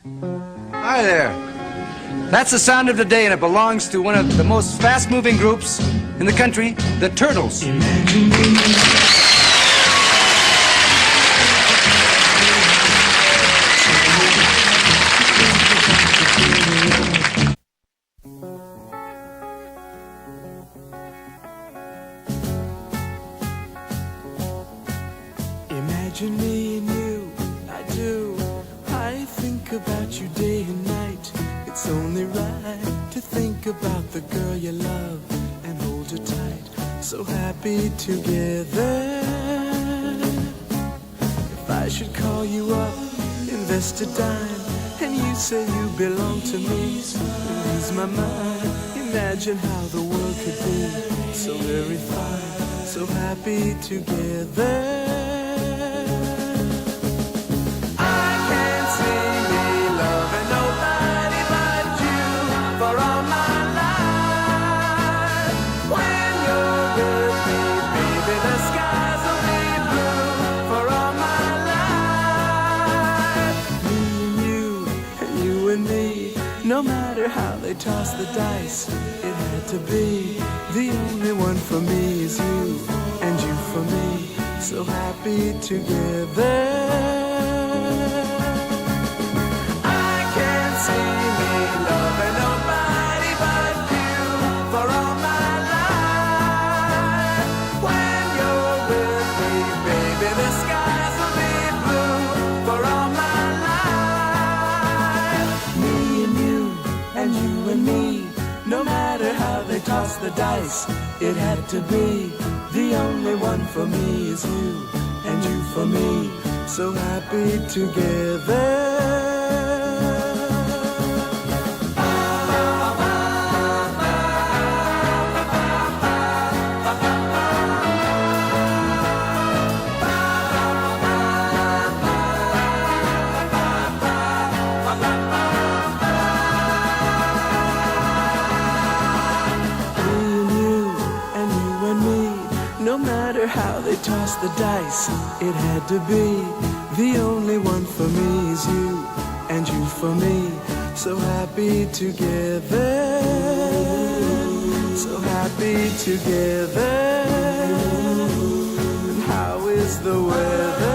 Hi there. That's the sound of the day, and it belongs to one of the most fast-moving groups in the country, the Turtles. Imagine me and you, I do. I think about you day and night. It's only right to think about the girl you love and hold her tight. So happy together. If I should call you up, invest a dime, and you say you belong to me, lose my mind. Imagine how the world could be so very fine, so happy together. No matter how they toss the dice, it had to be. The only one for me is you, and you for me, so happy together. I can't see me loving nobody but you for all my life. When you're with me, baby, the skies will be blue for all my and you and me. No matter how they toss the dice, it had to be. The only one for me is you, and you for me, so happy together. No matter how they toss the dice, it had to be. The only one for me is you, and you for me, so happy together. So happy together. And how is the weather?